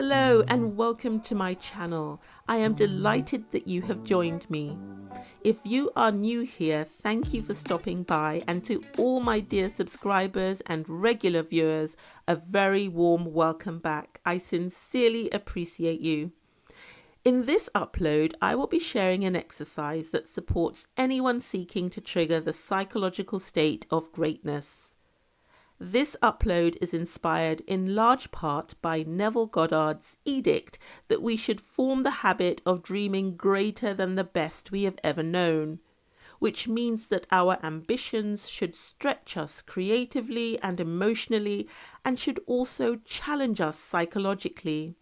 Hello and welcome to my channel. I am delighted that you have joined me. If you are new here, thank you for stopping by, and to all my dear subscribers and regular viewers, a very warm welcome back. I sincerely appreciate you. In this upload, I will be sharing an exercise that supports anyone seeking to trigger the psychological state of greatness. This upload is inspired in large part by Neville Goddard's edict that we should form the habit of dreaming greater than the best we have ever known, which means that our ambitions should stretch us creatively and emotionally and should also challenge us psychologically.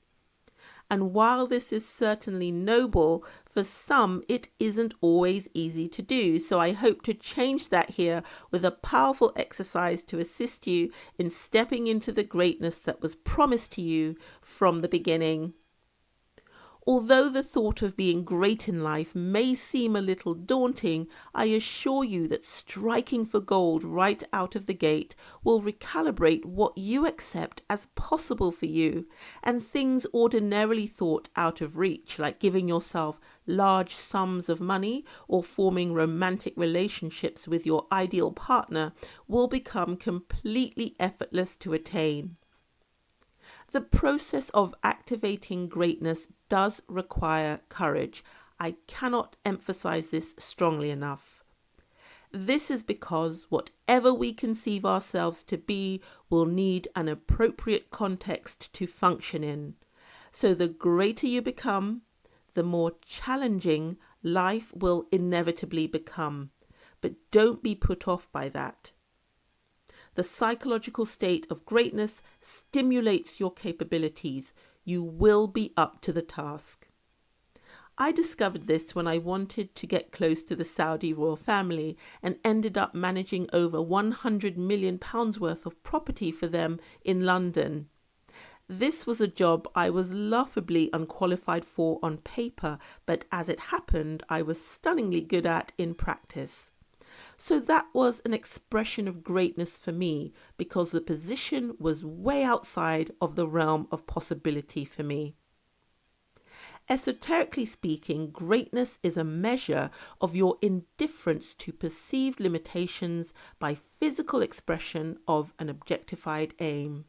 And while this is certainly noble, for some it isn't always easy to do. So I hope to change that here with a powerful exercise to assist you in stepping into the greatness that was promised to you from the beginning. Although the thought of being great in life may seem a little daunting, I assure you that striking for gold right out of the gate will recalibrate what you accept as possible for you, and things ordinarily thought out of reach, like giving yourself large sums of money or forming romantic relationships with your ideal partner, will become completely effortless to attain. The process of activating greatness does require courage. I cannot emphasize this strongly enough. This is because whatever we conceive ourselves to be will need an appropriate context to function in. So the greater you become, the more challenging life will inevitably become. But don't be put off by that. The psychological state of greatness stimulates your capabilities. You will be up to the task. I discovered this when I wanted to get close to the Saudi royal family and ended up managing over £100 million worth of property for them in London. This was a job I was laughably unqualified for on paper, but as it happened, I was stunningly good at in practice. So that was an expression of greatness for me, because the position was way outside of the realm of possibility for me. Esoterically speaking, greatness is a measure of your indifference to perceived limitations by physical expression of an objectified aim.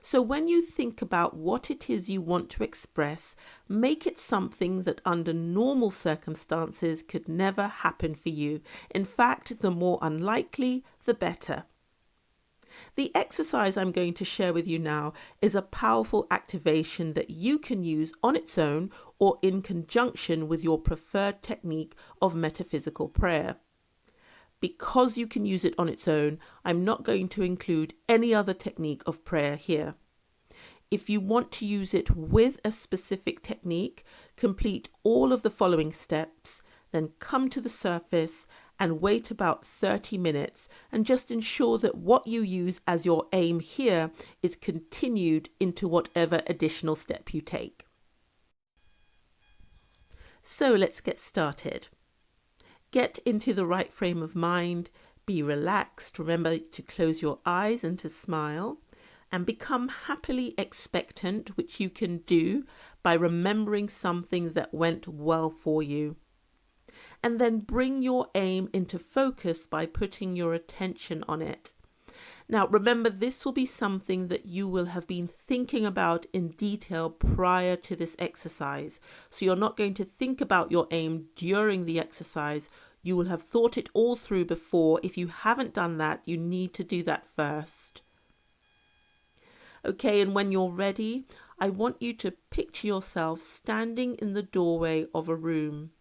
So when you think about what it is you want to express, make it something that under normal circumstances could never happen for you. In fact, the more unlikely, the better. The exercise I'm going to share with you now is a powerful activation that you can use on its own or in conjunction with your preferred technique of metaphysical prayer. Because you can use it on its own, I'm not going to include any other technique of prayer here. If you want to use it with a specific technique, complete all of the following steps, then come to the surface and wait about 30 minutes and just ensure that what you use as your aim here is continued into whatever additional step you take. So let's get started. Get into the right frame of mind, be relaxed, remember to close your eyes and to smile, and become happily expectant, which you can do by remembering something that went well for you. And then bring your aim into focus by putting your attention on it. Now, remember, this will be something that you will have been thinking about in detail prior to this exercise. So you're not going to think about your aim during the exercise. You will have thought it all through before. If you haven't done that, you need to do that first. Okay, and when you're ready, I want you to picture yourself standing in the doorway of a room.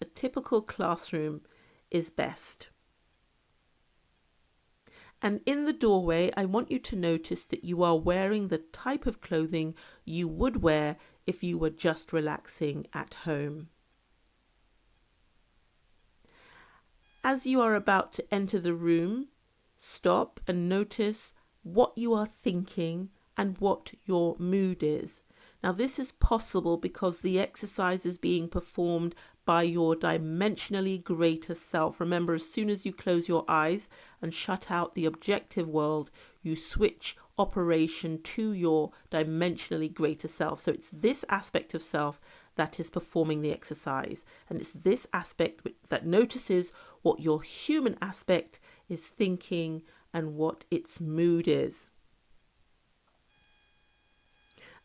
A typical classroom is best. And in the doorway, I want you to notice that you are wearing the type of clothing you would wear if you were just relaxing at home. As you are about to enter the room, stop and notice what you are thinking and what your mood is. Now, this is possible because the exercise is being performed by your dimensionally greater self. Remember, as soon as you close your eyes and shut out the objective world, you switch operation to your dimensionally greater self. So it's this aspect of self that is performing the exercise, and it's this aspect that notices what your human aspect is thinking and what its mood is.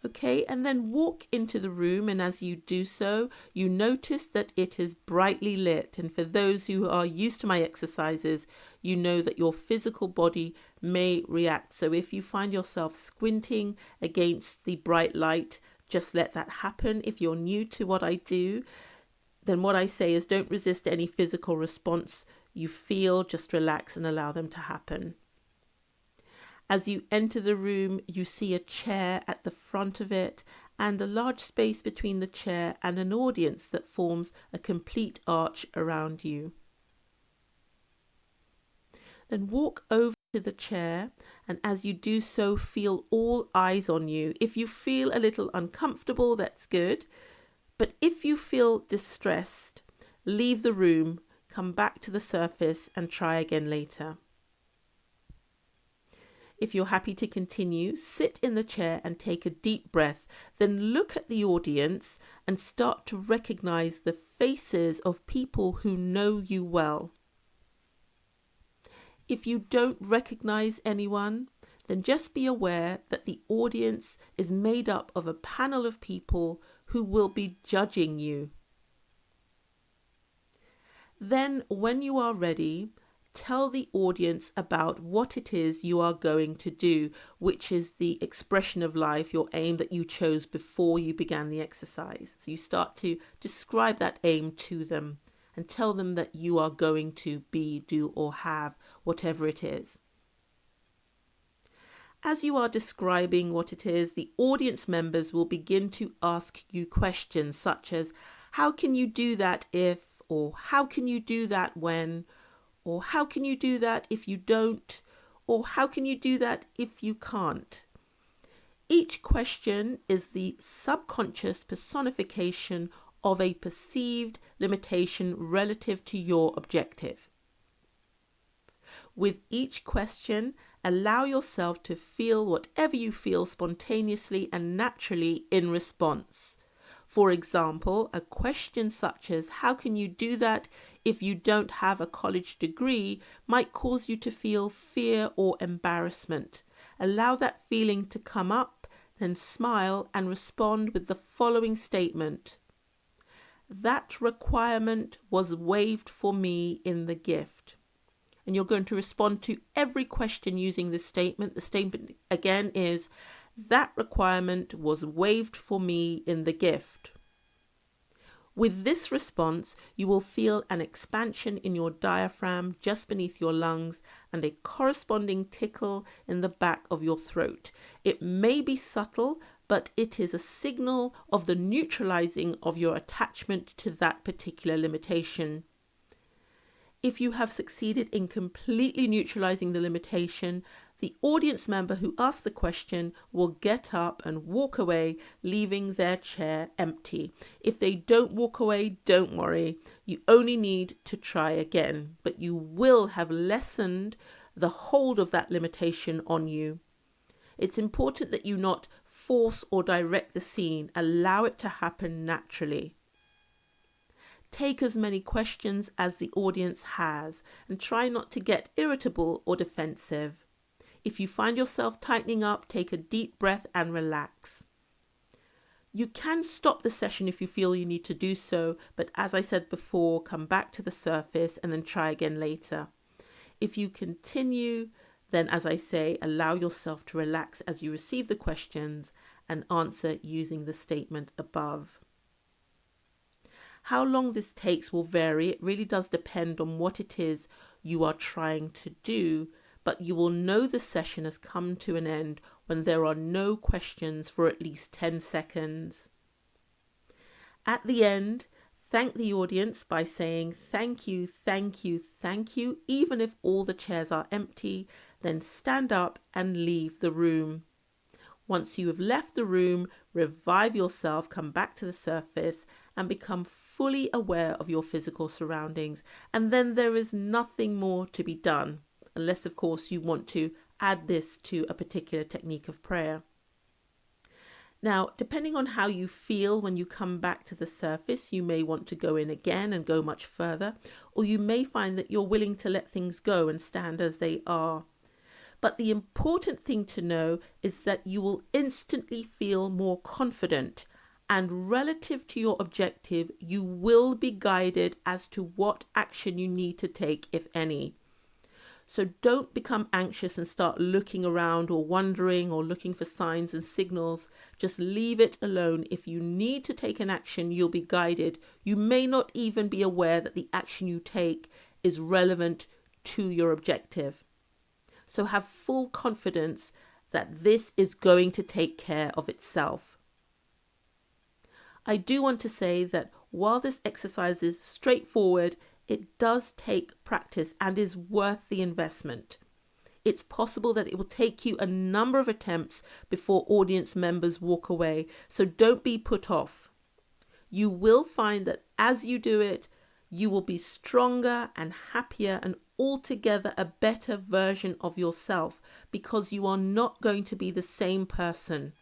Okay, and then walk into the room, and as you do so, you notice that it is brightly lit. And for those who are used to my exercises, you know that your physical body may react. So if you find yourself squinting against the bright light, just let that happen. If you're new to what I do, then what I say is don't resist any physical response you feel, just relax and allow them to happen. As you enter the room, you see a chair at the front of it and a large space between the chair and an audience that forms a complete arch around you. Then walk over to the chair, and as you do so, feel all eyes on you. If you feel a little uncomfortable, that's good. But if you feel distressed, leave the room, come back to the surface and try again later. If you're happy to continue, sit in the chair and take a deep breath. Then look at the audience and start to recognize the faces of people who know you well. If you don't recognize anyone, then just be aware that the audience is made up of a panel of people who will be judging you. Then, when you are ready, tell the audience about what it is you are going to do, which is the expression of life, your aim that you chose before you began the exercise. So you start to describe that aim to them and tell them that you are going to be, do, or have whatever it is. As you are describing what it is, the audience members will begin to ask you questions such as, how can you do that if, or how can you do that when, or how can you do that if you don't, or how can you do that if you can't? Each question is the subconscious personification of a perceived limitation relative to your objective. With each question, allow yourself to feel whatever you feel spontaneously and naturally in response. For example, a question such as, how can you do that if you don't have a college degree, might cause you to feel fear or embarrassment. Allow that feeling to come up, then smile and respond with the following statement. That requirement was waived for me in the gift. And you're going to respond to every question using this statement. The statement again is, that requirement was waived for me in the gift. With this response, you will feel an expansion in your diaphragm just beneath your lungs and a corresponding tickle in the back of your throat. It may be subtle, but it is a signal of the neutralizing of your attachment to that particular limitation. If you have succeeded in completely neutralizing the limitation, the audience member who asked the question will get up and walk away, leaving their chair empty. If they don't walk away, don't worry. You only need to try again, but you will have lessened the hold of that limitation on you. It's important that you not force or direct the scene. Allow it to happen naturally. Take as many questions as the audience has and try not to get irritable or defensive. If you find yourself tightening up, take a deep breath and relax. You can stop the session if you feel you need to do so, but as I said before, come back to the surface and then try again later. If you continue, then as I say, allow yourself to relax as you receive the questions and answer using the statement above. How long this takes will vary. It really does depend on what it is you are trying to do, but you will know the session has come to an end when there are no questions for at least 10 seconds. At the end, thank the audience by saying thank you, thank you, thank you, even if all the chairs are empty, then stand up and leave the room. Once you have left the room, revive yourself, come back to the surface and become fully aware of your physical surroundings. And then there is nothing more to be done, unless of course you want to add this to a particular technique of prayer. Now, depending on how you feel when you come back to the surface, you may want to go in again and go much further, or you may find that you're willing to let things go and stand as they are. But the important thing to know is that you will instantly feel more confident, and relative to your objective, you will be guided as to what action you need to take, if any. So don't become anxious and start looking around or wondering or looking for signs and signals. Just leave it alone. If you need to take an action, you'll be guided. You may not even be aware that the action you take is relevant to your objective. So have full confidence that this is going to take care of itself. I do want to say that while this exercise is straightforward, it does take practice and is worth the investment. It's possible that it will take you a number of attempts before audience members walk away, so don't be put off. You will find that as you do it, you will be stronger and happier and altogether a better version of yourself, because you are not going to be the same person.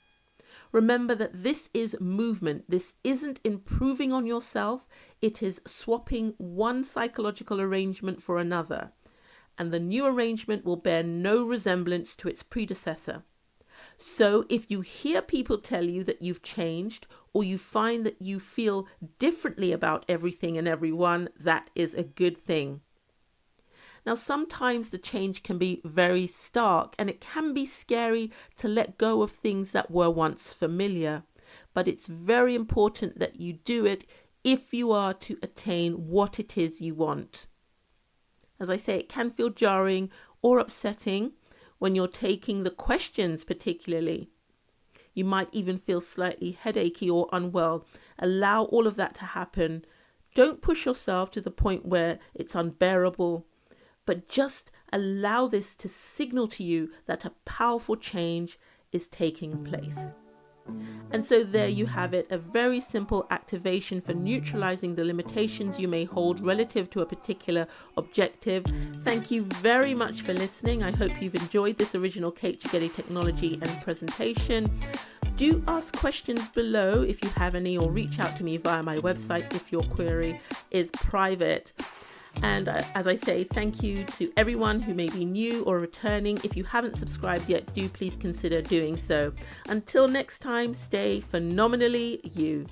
Remember that this is movement. This isn't improving on yourself. It is swapping one psychological arrangement for another. And the new arrangement will bear no resemblance to its predecessor. So if you hear people tell you that you've changed, or you find that you feel differently about everything and everyone, that is a good thing. Now, sometimes the change can be very stark, and it can be scary to let go of things that were once familiar. But it's very important that you do it if you are to attain what it is you want. As I say, it can feel jarring or upsetting when you're taking the questions particularly. You might even feel slightly headachy or unwell. Allow all of that to happen. Don't push yourself to the point where it's unbearable, but just allow this to signal to you that a powerful change is taking place. And so there you have it, a very simple activation for neutralizing the limitations you may hold relative to a particular objective. Thank you very much for listening. I hope you've enjoyed this original Kate Chigedi technology and presentation. Do ask questions below if you have any, or reach out to me via my website if your query is private. And as I say, thank you to everyone who may be new or returning. If you haven't subscribed yet, do please consider doing so. Until next time, stay phenomenally you.